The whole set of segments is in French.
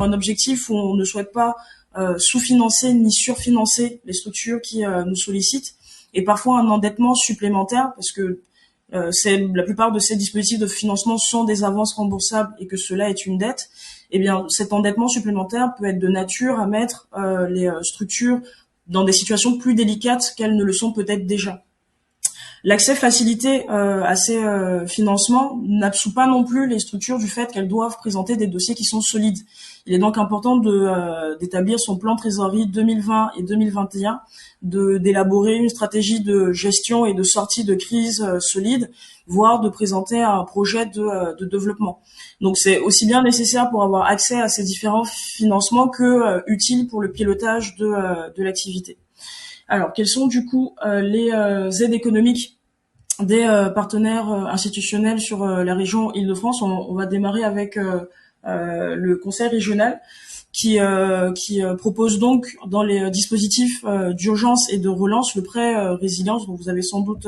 un objectif où on ne souhaite pas sous-financer ni surfinancer les structures qui nous sollicitent, et parfois un endettement supplémentaire, parce que la plupart de ces dispositifs de financement sont des avances remboursables et que cela est une dette. Eh bien, cet endettement supplémentaire peut être de nature à mettre les structures dans des situations plus délicates qu'elles ne le sont peut-être déjà. L'accès facilité à ces financements n'absout pas non plus les structures du fait qu'elles doivent présenter des dossiers qui sont solides. Il est donc important d'établir son plan trésorerie 2020 et 2021, d'élaborer une stratégie de gestion et de sortie de crise solide, voire de présenter un projet de développement. Donc c'est aussi bien nécessaire pour avoir accès à ces différents financements que utile pour le pilotage de l'activité. Alors, quelles sont du coup les aides économiques des partenaires institutionnels sur la région Île-de-France? On va démarrer avec le conseil régional qui propose donc dans les dispositifs d'urgence et de relance le prêt résilience dont vous avez sans doute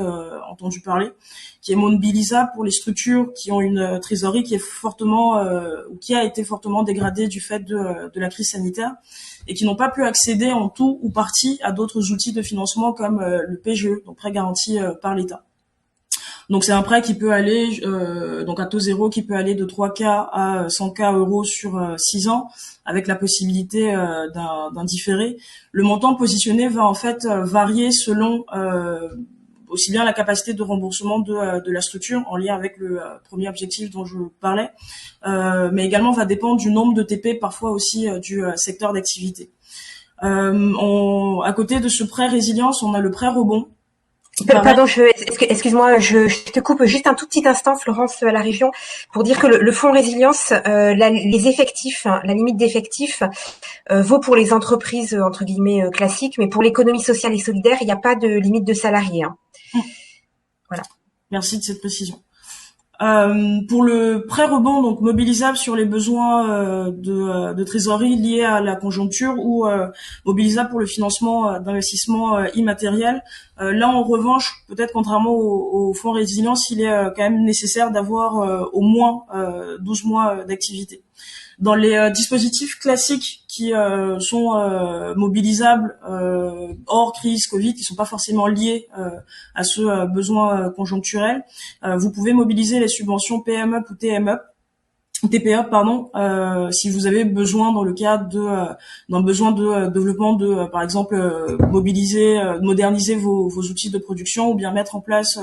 entendu parler, qui est mobilisable pour les structures qui ont une trésorerie qui est fortement ou qui a été fortement dégradée du fait de la crise sanitaire et qui n'ont pas pu accéder en tout ou partie à d'autres outils de financement comme le PGE, donc prêt garanti par l'État. Donc c'est un prêt qui peut aller donc à taux zéro, qui peut aller de 3K à 100K euros sur 6 ans, avec la possibilité d'un différé. Le montant positionné va en fait varier selon aussi bien la capacité de remboursement de la structure en lien avec le premier objectif dont je parlais, mais également va dépendre du nombre de TP, parfois aussi du secteur d'activité. À côté de ce prêt résilience, on a le prêt rebond. Pardon, excuse-moi, je te coupe juste un tout petit instant, Florence, à la région, pour dire que le fonds résilience, les effectifs, la limite d'effectifs vaut pour les entreprises entre guillemets classiques, mais pour l'économie sociale et solidaire, il n'y a pas de limite de salariés. Voilà. Merci de cette précision. Pour le prêt rebond, donc mobilisable sur les besoins de trésorerie liés à la conjoncture ou mobilisable pour le financement d'investissements immatériels. Là, en revanche, peut-être contrairement au fonds résilience, il est quand même nécessaire d'avoir au moins 12 mois d'activité. Dans les dispositifs classiques qui sont mobilisables hors crise Covid, qui sont pas forcément liés à ce besoin conjoncturel, vous pouvez mobiliser les subventions PME ou TPE, si vous avez besoin dans le cadre d'un besoin de développement par exemple, moderniser vos outils de production ou bien mettre en place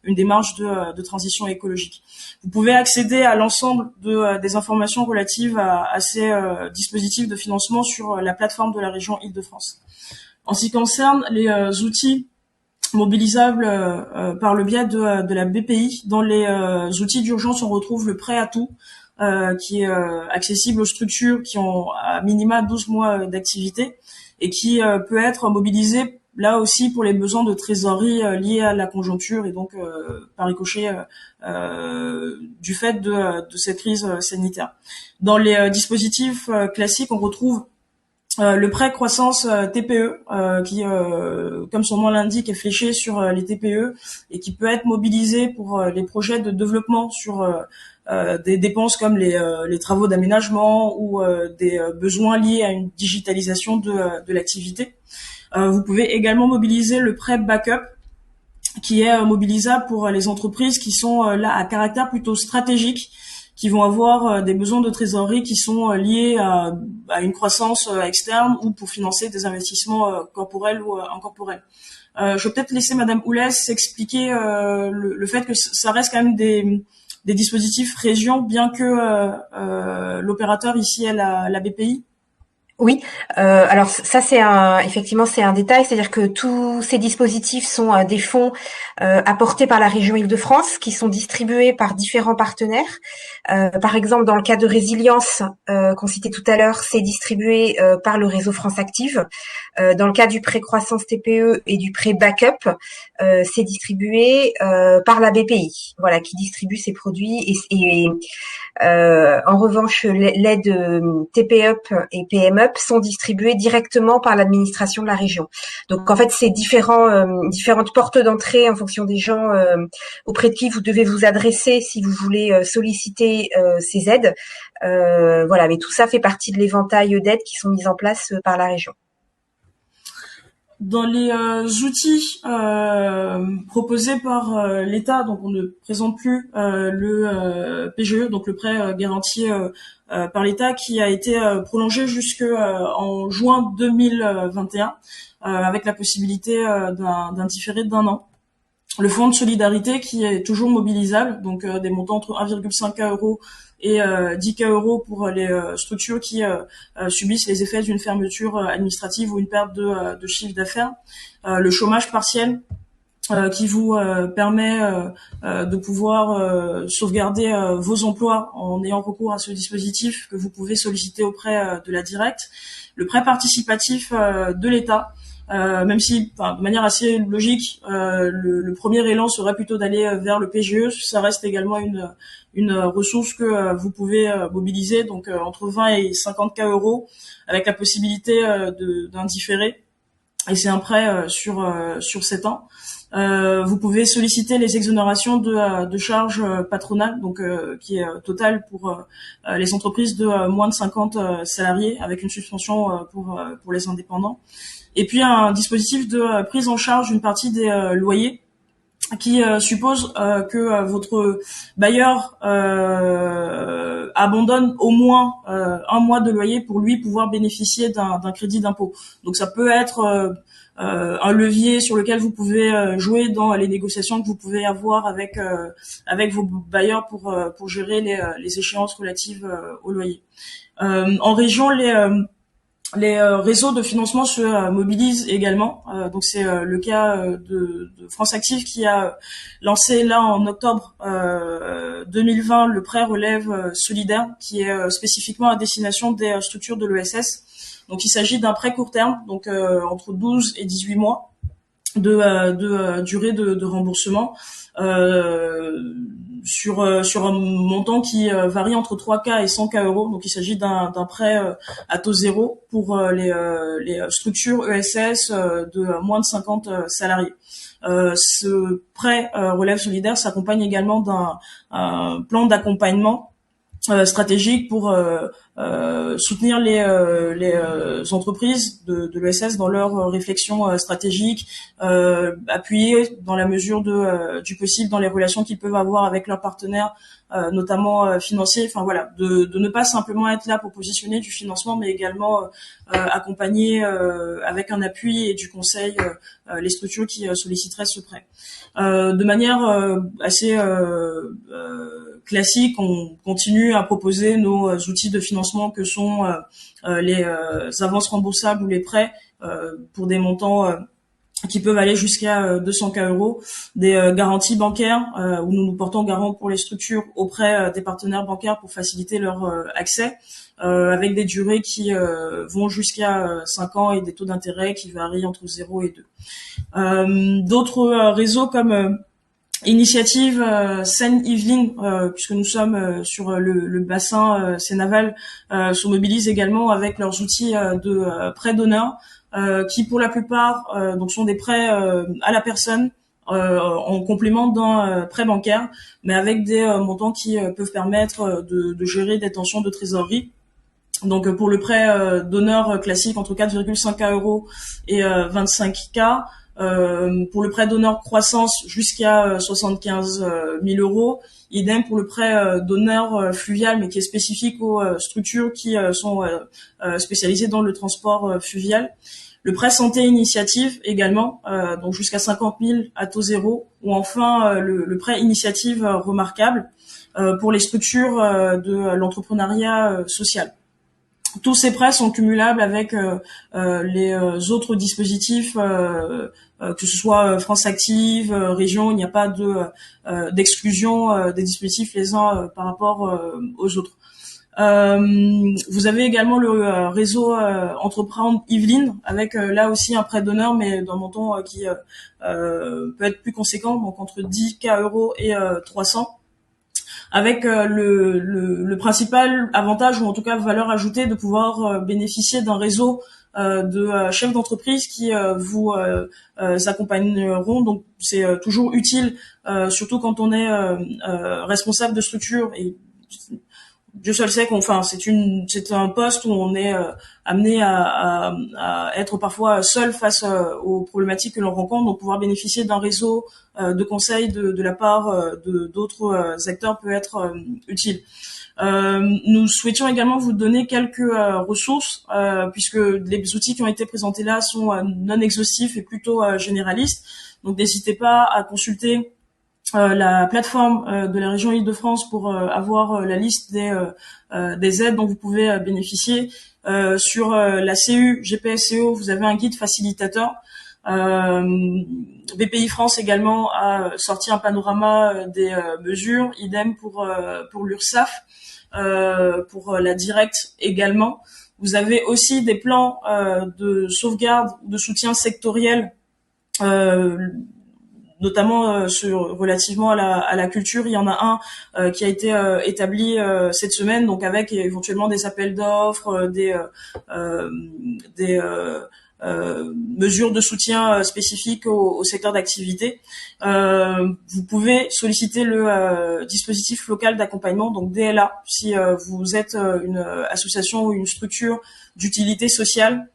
une démarche de transition écologique. Vous pouvez accéder à l'ensemble des informations relatives à ces dispositifs de financement sur la plateforme de la région Île-de-France. En ce qui concerne les outils mobilisables par le biais de la BPI, dans les outils d'urgence, on retrouve le prêt à tout, qui est accessible aux structures qui ont à minima 12 mois d'activité et qui peut être mobilisé là aussi pour les besoins de trésorerie liés à la conjoncture et donc par ricochet du fait de cette crise sanitaire. Dans les dispositifs classiques, on retrouve le prêt croissance TPE qui, comme son nom l'indique, est fléché sur les TPE et qui peut être mobilisé pour les projets de développement sur des dépenses comme les travaux d'aménagement ou des besoins liés à une digitalisation de l'activité. Vous pouvez également mobiliser le prêt backup qui est mobilisable pour les entreprises qui sont là à caractère plutôt stratégique, qui vont avoir des besoins de trésorerie qui sont liés à une croissance externe ou pour financer des investissements corporels ou incorporels. Je vais peut-être laisser Madame Oulès expliquer le fait que ça reste quand même des dispositifs région, bien que l'opérateur ici est la BPI. Oui, alors ça effectivement c'est un détail, c'est-à-dire que tous ces dispositifs sont des fonds apportés par la région Île-de-France qui sont distribués par différents partenaires. Par exemple, dans le cas de résilience qu'on citait tout à l'heure, c'est distribué par le réseau France Active. Dans le cas du prêt croissance TPE et du prêt backup, c'est distribué par la BPI, voilà, qui distribue ces produits. Et en revanche, l'aide TPUP et PMUP PUP sont distribués directement par l'administration de la région. Donc en fait, c'est différentes portes d'entrée en fonction des gens auprès de qui vous devez vous adresser si vous voulez solliciter ces aides. Voilà, mais tout ça fait partie de l'éventail d'aides qui sont mises en place par la région. Dans les outils proposés par l'État, donc on ne présente plus le PGE, donc le prêt garanti par l'État, qui a été prolongé jusqu'en juin 2021, avec la possibilité d'un différé d'1 an. Le fonds de solidarité qui est toujours mobilisable, donc des montants entre 1,5 € et 10 € pour les structures qui subissent les effets d'une fermeture administrative ou une perte de chiffre d'affaires. Le chômage partiel qui vous permet de pouvoir sauvegarder vos emplois en ayant recours à ce dispositif que vous pouvez solliciter auprès de la Directe. Le prêt participatif de l'État, même si, de manière assez logique, le premier élan serait plutôt d'aller vers le PGE. Ça reste également une ressource que vous pouvez mobiliser, donc entre 20 et 50 € avec la possibilité d'un différé. Et c'est un prêt sur 7 ans. Vous pouvez solliciter les exonérations de charges patronales, donc qui est totale pour les entreprises de moins de 50 salariés, avec une suspension pour les indépendants. Et puis un dispositif de prise en charge d'une partie des loyers qui suppose que votre bailleur abandonne au moins 1 mois de loyer pour lui pouvoir bénéficier d'un crédit d'impôt. Donc ça peut être un levier sur lequel vous pouvez jouer dans les négociations que vous pouvez avoir avec vos bailleurs pour gérer les échéances relatives au loyer. En région, les réseaux de financement se mobilisent également. Donc c'est le cas de France Active qui a lancé là en octobre 2020 le prêt relève solidaire qui est spécifiquement à destination des structures de l'ESS. Donc il s'agit d'un prêt court terme, donc entre 12 et 18 mois de durée de remboursement. Sur un montant qui varie entre 3K et 100K €. Donc il s'agit d'un prêt à taux zéro pour les structures ESS de moins de 50 salariés. Ce prêt relève solidaire s'accompagne également d'un plan d'accompagnement stratégique pour soutenir les entreprises de l'ESS dans leur réflexion stratégique, appuyer dans la mesure du possible dans les relations qu'ils peuvent avoir avec leurs partenaires, notamment financiers. Enfin voilà, de ne pas simplement être là pour positionner du financement, mais également accompagner avec un appui et du conseil les structures qui solliciteraient ce prêt. De manière assez classique, on continue à proposer nos outils de financement que sont les avances remboursables ou les prêts pour des montants qui peuvent aller jusqu'à 200K €, des garanties bancaires où nous nous portons garant pour les structures auprès des partenaires bancaires pour faciliter leur accès, avec des durées qui vont jusqu'à 5 ans et des taux d'intérêt qui varient entre 0 et 2. D'autres réseaux comme Initiative Seine-Yvelines, puisque nous sommes sur le bassin Seine-Aval, se mobilisent également avec leurs outils de prêt d'honneur, qui pour la plupart donc sont des prêts à la personne en complément d'un prêt bancaire, mais avec des montants qui peuvent permettre de gérer des tensions de trésorerie. Donc pour le prêt d'honneur classique entre 4,5K € et 25K. Pour le prêt d'honneur croissance jusqu'à 75 000 €. Idem pour le prêt d'honneur fluvial, mais qui est spécifique aux structures qui sont spécialisées dans le transport fluvial. Le prêt santé initiative également, donc jusqu'à 50 000 à taux zéro. Ou enfin le prêt initiative remarquable pour les structures de l'entrepreneuriat social. Tous ces prêts sont cumulables avec les autres dispositifs, que ce soit France Active, région. Il n'y a pas d'exclusion des dispositifs les uns par rapport aux autres. Vous avez également le réseau Entreprendre Yvelines avec là aussi un prêt d'honneur, mais d'un montant qui peut être plus conséquent, donc entre 10K € et 300. avec le principal avantage, ou en tout cas valeur ajoutée, de pouvoir bénéficier d'un réseau de chefs d'entreprise qui vous accompagneront. Donc c'est toujours utile, surtout quand on est responsable de structure, et Dieu seul sait c'est un poste où on est amené à être parfois seul face aux problématiques que l'on rencontre. Donc pouvoir bénéficier d'un réseau de conseils de la part de d'autres acteurs peut être utile. Nous souhaitions également vous donner quelques ressources, puisque les outils qui ont été présentés là sont non exhaustifs et plutôt généralistes. Donc n'hésitez pas à consulter la plateforme de la région Île-de-France pour avoir la liste des aides dont vous pouvez bénéficier. Sur la CU GPSCO, vous avez un guide facilitateur. BPI France également a sorti un panorama des mesures, idem pour l'URSSAF, pour la directe également. Vous avez aussi des plans de sauvegarde ou de soutien sectoriel, notamment relativement à la culture. Il y en a un qui a été établi cette semaine, donc avec éventuellement des appels d'offres, des mesures de soutien spécifiques au secteur d'activité. Vous pouvez solliciter le dispositif local d'accompagnement, donc DLA, si vous êtes une association ou une structure d'utilité sociale,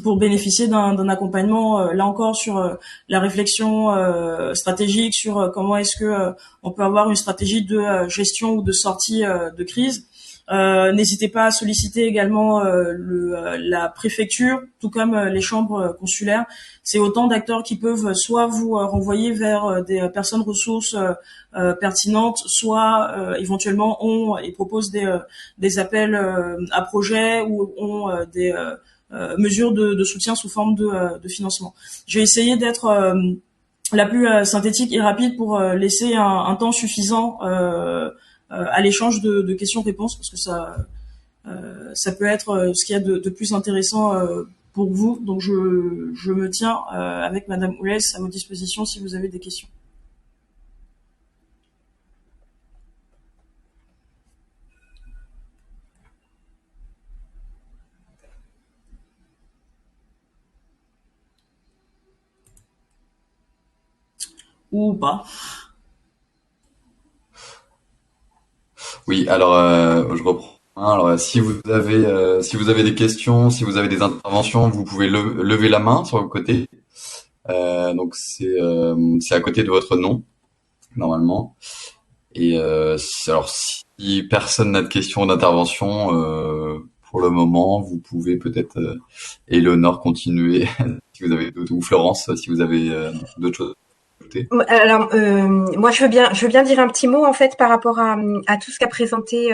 pour bénéficier d'un accompagnement, là encore, sur la réflexion stratégique, sur comment est-ce que on peut avoir une stratégie de gestion ou de sortie de crise. N'hésitez pas à solliciter également la préfecture, tout comme les chambres consulaires. C'est autant d'acteurs qui peuvent soit vous renvoyer vers des personnes ressources pertinentes, soit éventuellement ont et proposent des appels à projets, ou ont des mesures de soutien sous forme de financement. Je vais essayer d'être la plus synthétique et rapide pour laisser un temps suffisant à l'échange de questions-réponses, parce que ça peut être ce qu'il y a de plus intéressant pour vous. Donc je me tiens avec Madame Oulès à votre disposition si vous avez des questions. Ou pas. Oui, alors je reprends. Alors si vous avez des questions, si vous avez des interventions, vous pouvez lever la main sur le côté. Donc c'est à côté de votre nom normalement. Et alors si personne n'a de questions ou d'intervention pour le moment, vous pouvez peut-être Éléonore continuer si vous avez d'autres, ou Florence si vous avez d'autres choses. Alors, moi, je veux bien dire un petit mot en fait par rapport à tout ce qu'a présenté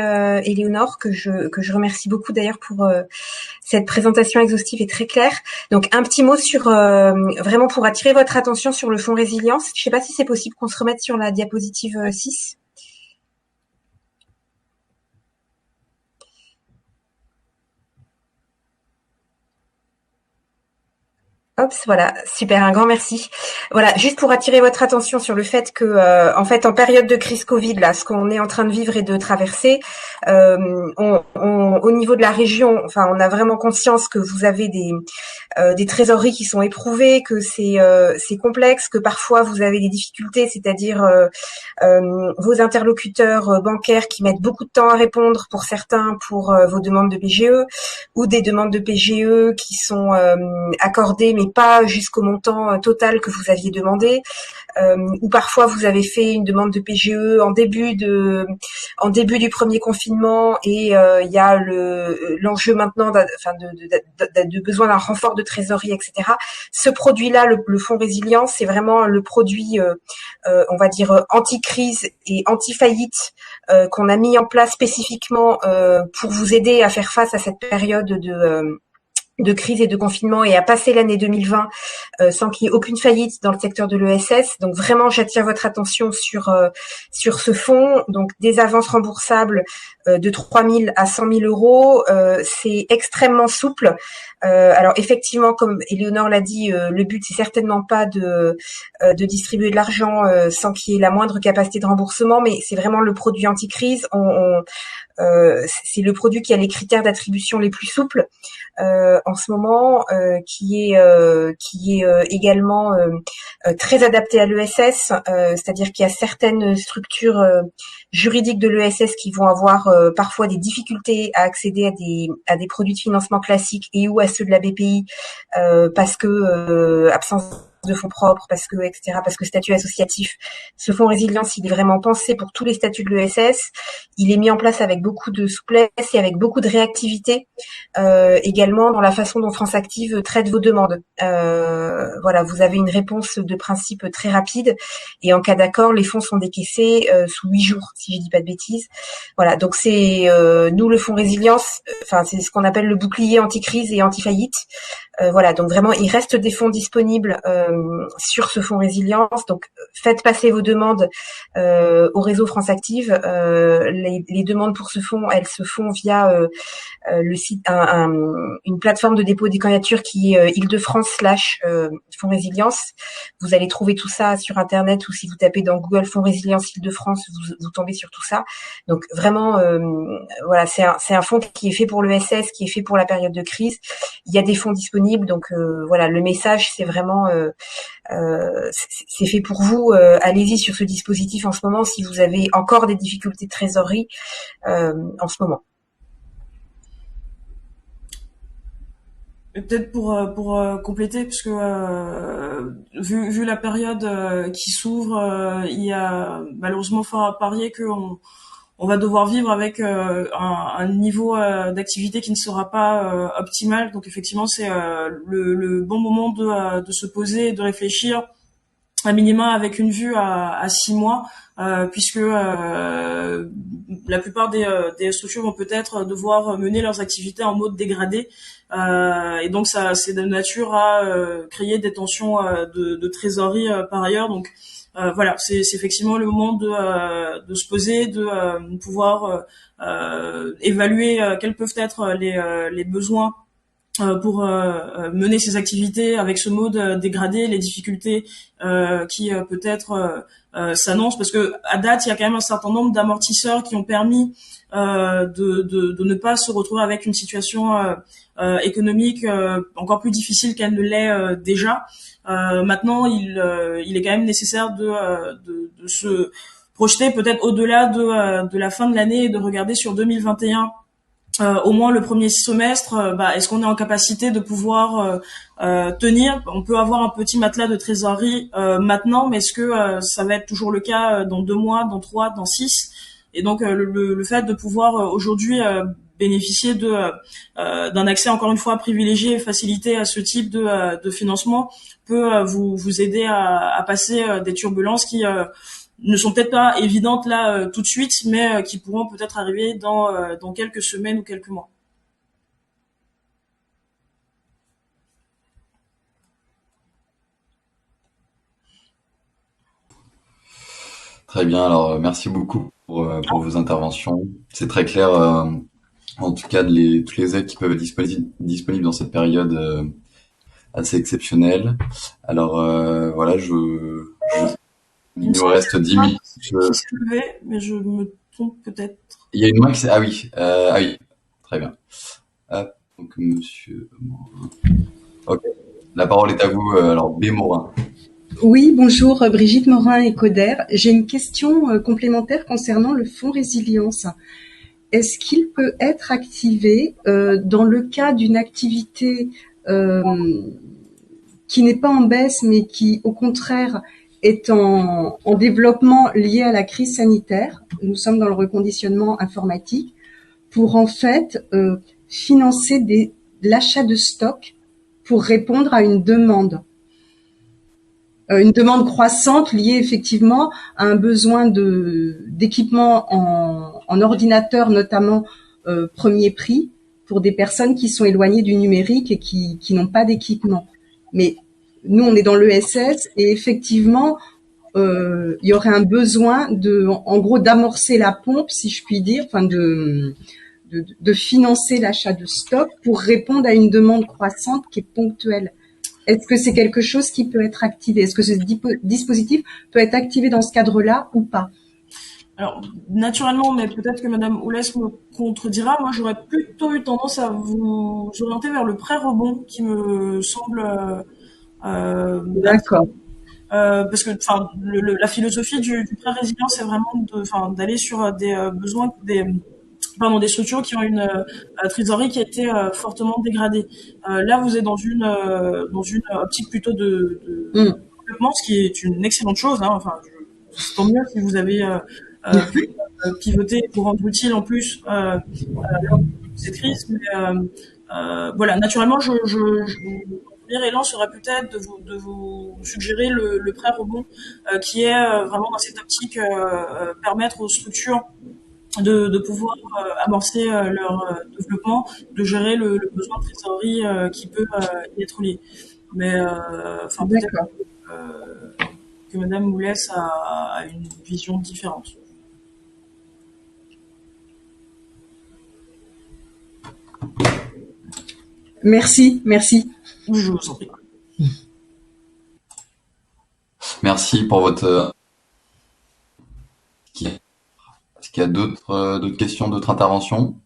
Éléonore, que je remercie beaucoup d'ailleurs pour cette présentation exhaustive et très claire. Donc, un petit mot sur vraiment pour attirer votre attention sur le fonds résilience. Je sais pas si c'est possible qu'on se remette sur la diapositive 6. Hop, voilà, super, un grand merci. Voilà, juste pour attirer votre attention sur le fait que, en fait, en période de crise Covid, là, ce qu'on est en train de vivre et de traverser, au niveau de la région, enfin, on a vraiment conscience que vous avez des trésoreries qui sont éprouvées, que c'est complexe, que parfois vous avez des difficultés, c'est-à-dire vos interlocuteurs bancaires qui mettent beaucoup de temps à répondre pour certains pour vos demandes de PGE, ou des demandes de PGE qui sont accordées mais pas jusqu'au montant total que vous aviez demandé, ou parfois vous avez fait une demande de PGE en début du premier confinement et il y a l'enjeu maintenant de besoin d'un renfort de trésorerie, etc. Ce produit-là, le fonds résilience, c'est vraiment le produit, on va dire, anti-crise et anti-faillite qu'on a mis en place spécifiquement pour vous aider à faire face à cette période de crise et de confinement et à passer l'année 2020 sans qu'il y ait aucune faillite dans le secteur de l'ESS. Donc vraiment, j'attire votre attention sur ce fonds. Donc des avances remboursables de 3 000 à 100 000 euros. C'est extrêmement souple. Alors effectivement, comme Éléonore l'a dit, le but c'est certainement pas de distribuer de l'argent sans qu'il y ait la moindre capacité de remboursement, mais c'est vraiment le produit anti-crise. C'est le produit qui a les critères d'attribution les plus souples en ce moment, qui est également très adapté à l'ESS, c'est-à-dire qu'il y a certaines structures juridiques de l'ESS qui vont avoir parfois des difficultés à accéder à des produits de financement classiques et ou à ceux de la BPI parce que absence de fonds propres, parce que etc., parce que statut associatif. Ce fonds résilience, il est vraiment pensé pour tous les statuts de l'ESS. Il est mis en place avec beaucoup de souplesse et avec beaucoup de réactivité, également dans la façon dont France Active traite vos demandes. Voilà, vous avez une réponse de principe très rapide et en cas d'accord, les fonds sont décaissés sous 8 jours, si je dis pas de bêtises. Voilà, donc c'est nous le fonds résilience, enfin c'est ce qu'on appelle le bouclier anti-crise et anti-faillite. Voilà, donc vraiment, il reste des fonds disponibles sur ce fonds résilience. Donc, faites passer vos demandes au réseau France Active. Les demandes pour ce fonds, elles se font via le site, une plateforme de dépôt des candidatures qui est Île-de-France / fonds résilience. Vous allez trouver tout ça sur Internet ou si vous tapez dans Google fonds résilience Île-de-France, vous tombez sur tout ça. Donc vraiment, voilà, c'est un fonds qui est fait pour l'ESS, qui est fait pour la période de crise. Il y a des fonds disponibles, donc voilà, le message c'est vraiment c'est fait pour vous. Allez-y sur ce dispositif en ce moment si vous avez encore des difficultés de trésorerie en ce moment. Et peut-être pour compléter, parce que vu la période qui s'ouvre, il y a malheureusement fort à parier qu'on va devoir vivre avec un niveau d'activité qui ne sera pas optimal. Donc effectivement, c'est le bon moment de se poser et de réfléchir à minima avec une vue à 6 mois, puisque la plupart des structures vont peut-être devoir mener leurs activités en mode dégradé, et donc ça c'est de nature à créer des tensions de trésorerie par ailleurs. Donc voilà, c'est effectivement le moment de se poser, de pouvoir évaluer quels peuvent être les besoins pour mener ces activités avec ce mode dégradé, les difficultés qui peut-être s'annoncent, parce que à date il y a quand même un certain nombre d'amortisseurs qui ont permis de ne pas se retrouver avec une situation économique encore plus difficile qu'elle ne l'est déjà. Maintenant il est quand même nécessaire de se projeter peut-être au-delà de la fin de l'année et de regarder sur 2021. Au moins le premier semestre, est-ce qu'on est en capacité de pouvoir tenir? On peut avoir un petit matelas de trésorerie maintenant, mais est-ce que ça va être toujours le cas dans 2 mois, dans 3, dans 6? Et donc le fait de pouvoir aujourd'hui bénéficier d'un accès encore une fois privilégié et facilité à ce type de financement peut vous aider à passer des turbulences qui ne sont peut-être pas évidentes là tout de suite, mais qui pourront peut-être arriver dans quelques semaines ou quelques mois. Très bien. Alors, merci beaucoup pour vos interventions. C'est très clair, en tout cas, toutes les aides qui peuvent être disponibles dans cette période assez exceptionnelle. Alors, voilà, il nous reste 10 minutes. Mais je me trompe peut-être. Il y a une main qui s'est... Ah oui, très bien. Hop, donc monsieur Morin. Ok, la parole est à vous, alors B. Morin. Oui, bonjour, Brigitte Morin et Coder. J'ai une question complémentaire concernant le fonds résilience. Est-ce qu'il peut être activé dans le cas d'une activité qui n'est pas en baisse, mais qui, au contraire, est en développement lié à la crise sanitaire? Nous sommes dans le reconditionnement informatique pour en fait financer l'achat de stock pour répondre à une demande croissante liée effectivement à un besoin d'équipement en ordinateur, notamment premier prix, pour des personnes qui sont éloignées du numérique et qui n'ont pas d'équipement. Mais nous, on est dans l'ESS et effectivement, il y aurait un besoin en gros, d'amorcer la pompe, si je puis dire, enfin de financer l'achat de stock pour répondre à une demande croissante qui est ponctuelle. Est-ce que c'est quelque chose qui peut être activé? Est-ce que ce dispositif peut être activé dans ce cadre-là ou pas? Alors, naturellement, mais peut-être que Madame Oulès me contredira, moi j'aurais plutôt eu tendance à vous orienter vers le prêt rebond qui me semble D'accord. parce que enfin la philosophie du prêt résilient c'est vraiment d'aller sur des besoins des structures qui ont une trésorerie qui a été fortement dégradée. Là vous êtes dans une optique plutôt de développement, ce qui est une excellente chose, hein. Enfin tant mieux si vous avez pu pivoter pour rendre utile en plus lors de cette crise, mais voilà, naturellement mon premier élan serait peut-être de vous suggérer le prêt rebond qui est vraiment dans cette optique permettre aux structures de pouvoir amorcer leur développement, de gérer le besoin de trésorerie qui peut y être lié. Mais enfin peut-être que Madame Moulès a une vision différente. Merci. Je vous en prie. Merci pour votre. Est-ce qu'il y a d'autres questions, d'autres interventions?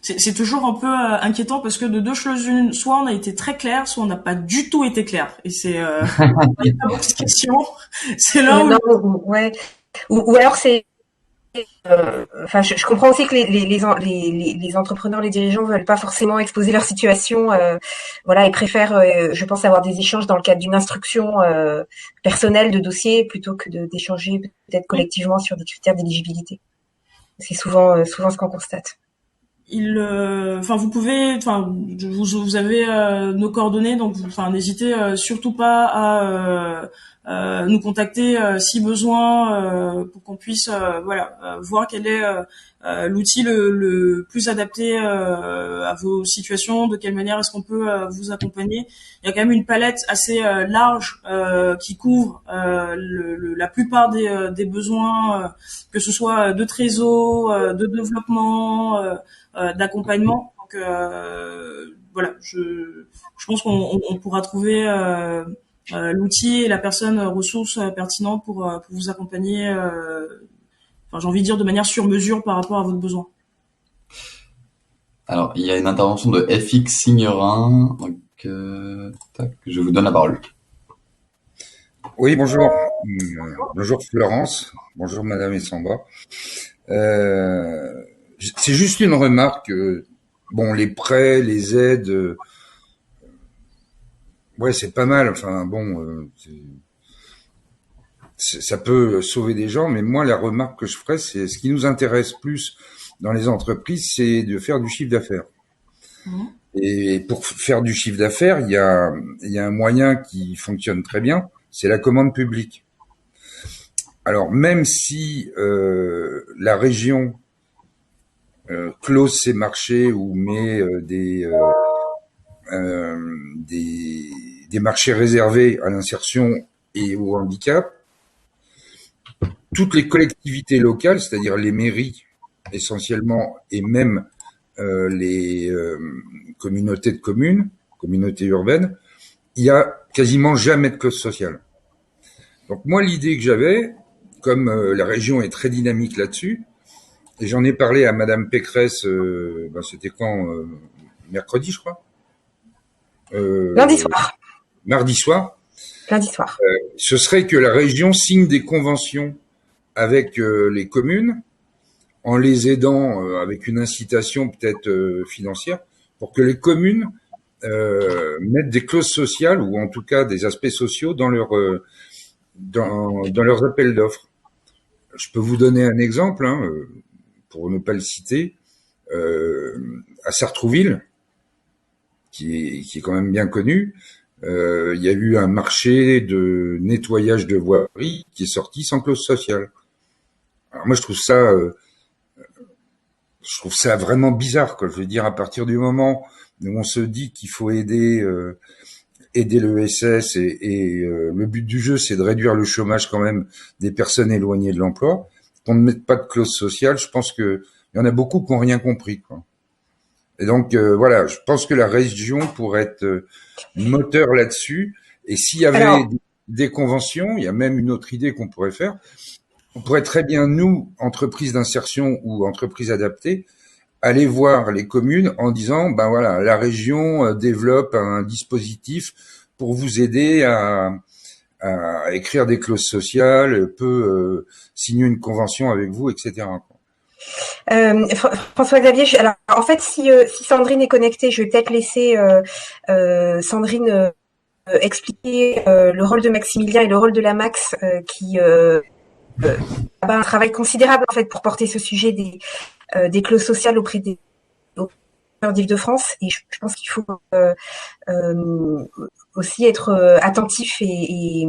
C'est toujours un peu inquiétant parce que de deux choses l'une, soit on a été très clair, soit on n'a pas du tout été clair. Et c'est il y a pas beaucoup de questions. C'est là où ouais. Ou alors c'est enfin, je comprends aussi que les entrepreneurs, les dirigeants veulent pas forcément exposer leur situation, voilà, et préfèrent, je pense, avoir des échanges dans le cadre d'une instruction personnelle de dossier plutôt que d'échanger peut-être collectivement sur des critères d'éligibilité. C'est souvent ce qu'on constate. vous pouvez, vous avez nos coordonnées, donc, n'hésitez surtout pas à nous contacter si besoin pour qu'on puisse, voir quel est l'outil le plus adapté à vos situations, de quelle manière est-ce qu'on peut vous accompagner. Il y a quand même une palette assez large qui couvre la plupart des besoins, que ce soit de trésor, de développement, d'accompagnement. Donc voilà, je pense qu'on pourra trouver l'outil et la personne ressource pertinente pour vous accompagner. J'ai envie de dire de manière sur mesure par rapport à votre besoin. Alors, il y a une intervention de FX Signerin, donc je vous donne la parole. Oui, bonjour. Bonjour Florence. Bonjour Madame Essamba. C'est juste une remarque. Bon, les prêts, les aides, ouais, c'est pas mal. Enfin, bon, ça peut sauver des gens, mais moi, la remarque que je ferais, c'est ce qui nous intéresse plus dans les entreprises, c'est de faire du chiffre d'affaires. Et pour faire du chiffre d'affaires, il y a un moyen qui fonctionne très bien, c'est la commande publique. Alors, même si la région close ses marchés ou met des marchés réservés à l'insertion et au handicap, toutes les collectivités locales, c'est-à-dire les mairies essentiellement, et même les communautés de communes, communautés urbaines, il y a quasiment jamais de clause sociale. Donc moi, l'idée que j'avais, comme la région est très dynamique là-dessus, et j'en ai parlé à Madame Pécresse, c'était quand mercredi, je crois. Lundi soir. Mardi soir. Lundi soir. Ce serait que la région signe des conventions avec les communes, en les aidant avec une incitation peut-être financière, pour que les communes mettent des clauses sociales ou en tout cas des aspects sociaux dans leurs appels d'offres. Je peux vous donner un exemple, pour ne pas le citer, à Sartrouville, qui est quand même bien connu. Il y a eu un marché de nettoyage de voirie qui est sorti sans clause sociale. Alors moi, je trouve ça vraiment bizarre, quoi. Je veux dire, à partir du moment où on se dit qu'il faut aider l'ESS et le but du jeu, c'est de réduire le chômage quand même des personnes éloignées de l'emploi, qu'on ne mette pas de clause sociale, je pense que il y en a beaucoup qui n'ont rien compris, quoi. Et donc voilà, je pense que la région pourrait être moteur là-dessus. Et s'il y avait des conventions, il y a même une autre idée qu'on pourrait faire. On pourrait très bien, nous, entreprises d'insertion ou entreprises adaptées, aller voir les communes en disant, ben voilà, la région développe un dispositif pour vous aider à écrire des clauses sociales, peut signer une convention avec vous, etc. François-Xavier, alors en fait, si Sandrine est connectée, je vais peut-être laisser Sandrine expliquer le rôle de Maximilien et le rôle de la Max, qui a un travail considérable en fait pour porter ce sujet des clauses sociales auprès des d'Île-de-France. Et je pense qu'il faut aussi être attentif et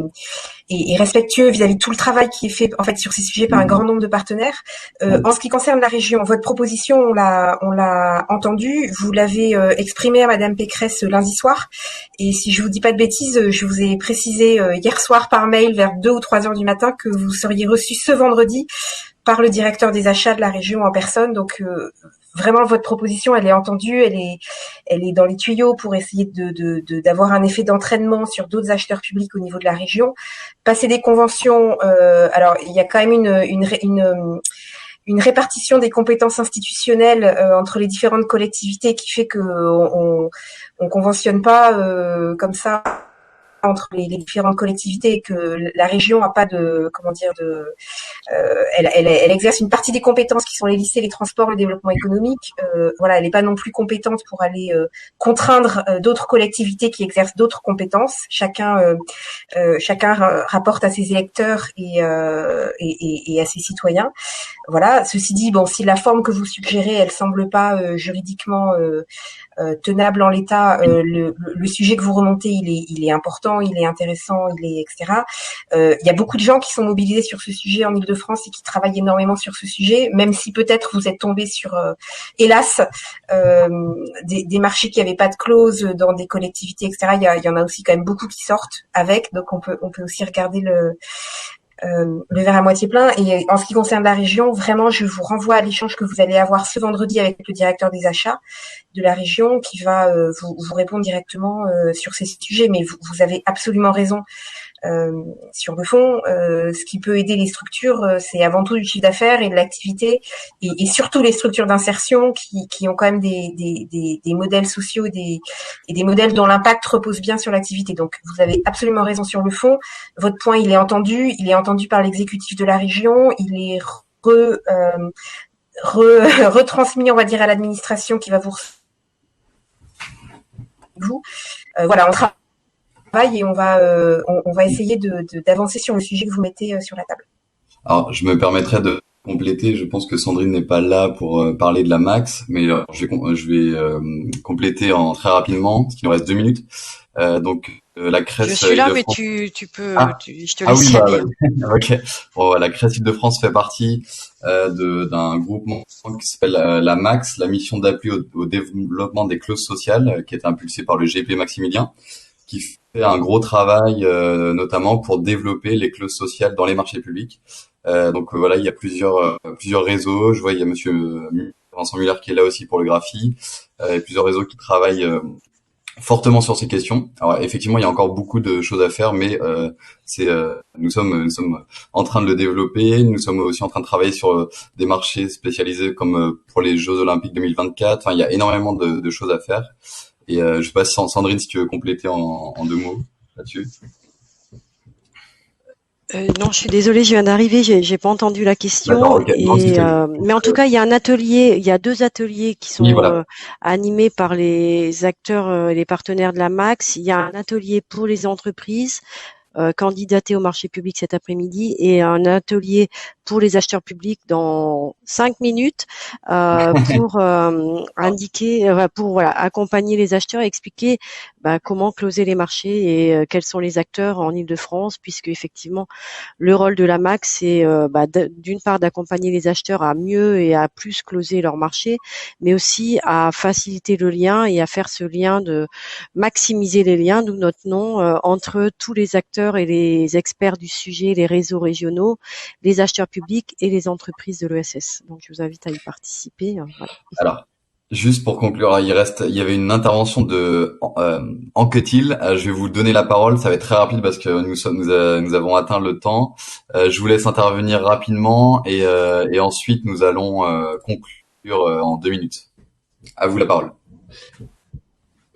respectueux vis-à-vis de tout le travail qui est fait en fait sur ces sujets par un grand nombre de partenaires. En ce qui concerne la région, votre proposition, on l'a entendue, vous l'avez exprimée à Madame Pécresse lundi soir. Et si je vous dis pas de bêtises, je vous ai précisé hier soir par mail vers 2 ou 3 heures du matin que vous seriez reçu ce vendredi par le directeur des achats de la région en personne. Donc vraiment, votre proposition, elle est entendue, elle est dans les tuyaux pour essayer d'avoir un effet d'entraînement sur d'autres acheteurs publics au niveau de la région. Passer des conventions, alors il y a quand même une répartition des compétences institutionnelles entre les différentes collectivités qui fait que on conventionne pas comme ça entre les différentes collectivités et que la région a pas de elle exerce une partie des compétences qui sont les lycées, les transports, le développement économique. Voilà, elle n'est pas non plus compétente pour aller contraindre d'autres collectivités qui exercent d'autres compétences. Chacun rapporte à ses électeurs et à ses citoyens. Voilà. Ceci dit, bon, si la forme que vous suggérez, elle semble pas juridiquement tenable en l'état, le sujet que vous remontez, il est important, il est intéressant, etc. Il y a beaucoup de gens qui sont mobilisés sur ce sujet en Île-de-France et qui travaillent énormément sur ce sujet, même si peut-être vous êtes tombé sur, hélas, des marchés qui n'avaient pas de clause dans des collectivités, etc. Il y en a aussi quand même beaucoup qui sortent avec, donc on peut aussi regarder le verre à moitié plein. Et en ce qui concerne la région, vraiment, je vous renvoie à l'échange que vous allez avoir ce vendredi avec le directeur des achats de la région qui va vous répondre directement sur ces sujets. Mais vous avez absolument raison. Sur le fond, ce qui peut aider les structures, c'est avant tout du chiffre d'affaires et de l'activité, et surtout les structures d'insertion qui ont quand même des modèles sociaux et des modèles dont l'impact repose bien sur l'activité. Donc, vous avez absolument raison sur le fond. Votre point, il est entendu par l'exécutif de la région, il est retransmis, on va dire, à l'administration qui va voilà, on travaille et on va essayer d'avancer sur le sujet que vous mettez sur la table. Alors, je me permettrai de compléter. Je pense que Sandrine n'est pas là pour parler de la Max, mais je vais compléter très rapidement, parce qu'il nous reste 2 minutes. La Crèce. Je suis là, mais tu peux. Je te laisse oui, y aller. Ok. Bon, la Crèce Île-de-France fait partie d'un groupement qui s'appelle la Max, la mission d'appui au développement des clauses sociales, qui est impulsée par le GP Maximilien, qui fait un gros travail, notamment pour développer les clauses sociales dans les marchés publics. Voilà, il y a plusieurs réseaux. Je vois, il y a Monsieur Vincent Muller qui est là aussi pour le graphie. Il y a plusieurs réseaux qui travaillent fortement sur ces questions. Alors effectivement, il y a encore beaucoup de choses à faire, mais nous sommes en train de le développer. Nous sommes aussi en train de travailler sur des marchés spécialisés comme pour les Jeux Olympiques 2024. Enfin, il y a énormément de choses à faire. Et je sais pas si Sandrine, si tu veux compléter en 2 mots là-dessus. Non, je suis désolée, je viens d'arriver, j'ai pas entendu la question. Okay. Mais en tout cas, il y a 2 ateliers qui sont animés par les acteurs et les partenaires de la Max. Il y a un atelier pour les entreprises candidatées au marché public cet après-midi et un atelier pour les acheteurs publics dans 5 minutes pour indiquer, pour voilà, accompagner les acheteurs et expliquer comment closer les marchés et quels sont les acteurs en Île-de-France, puisque effectivement le rôle de la MAC, c'est d'une part d'accompagner les acheteurs à mieux et à plus closer leur marché, mais aussi à faciliter le lien et à faire ce lien, de maximiser les liens, d'où notre nom, entre tous les acteurs et les experts du sujet, les réseaux régionaux, les acheteurs publics et les entreprises de l'ESS. Donc je vous invite à y participer. Voilà. Alors, juste pour conclure, il y avait une intervention de Anquetil. Je vais vous donner la parole. Ça va être très rapide parce que nous avons atteint le temps. Je vous laisse intervenir rapidement et ensuite nous allons conclure en 2 minutes. À vous la parole.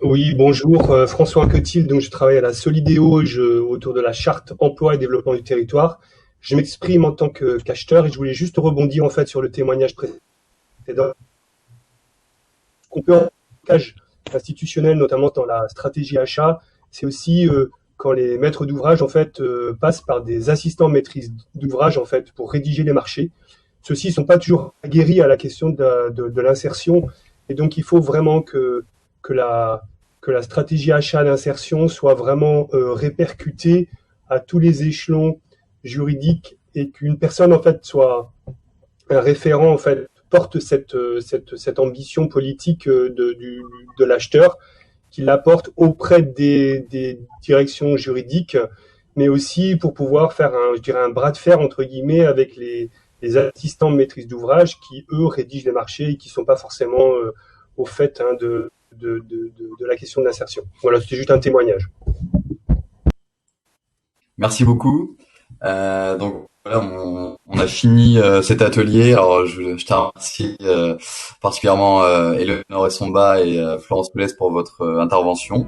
Oui, bonjour, François Anquetil. Donc je travaille à la Solidéo autour de la charte emploi et développement du territoire. Je m'exprime en tant qu'acheteur et je voulais juste rebondir en fait sur le témoignage précédent. Qu'on peut en blocage institutionnel, notamment dans la stratégie achat, c'est aussi quand les maîtres d'ouvrage en fait passent par des assistants maîtrise d'ouvrage en fait pour rédiger les marchés. Ceux-ci ne sont pas toujours aguerris à la question de l'insertion et donc il faut vraiment que la stratégie achat d'insertion soit vraiment répercutée à tous les échelons juridiques et qu'une personne en fait soit un référent en fait porte cette ambition politique de l'acheteur, qu'il l'apporte auprès des directions juridiques, mais aussi pour pouvoir faire un bras de fer entre guillemets avec les assistants de maîtrise d'ouvrage qui eux rédigent les marchés et qui sont pas forcément au fait de la question de l'insertion. Voilà, c'était juste un témoignage. Merci beaucoup. Donc voilà, on a fini cet atelier. Alors je te remercie particulièrement Éléonore Essomba et Florence Poulès pour votre intervention.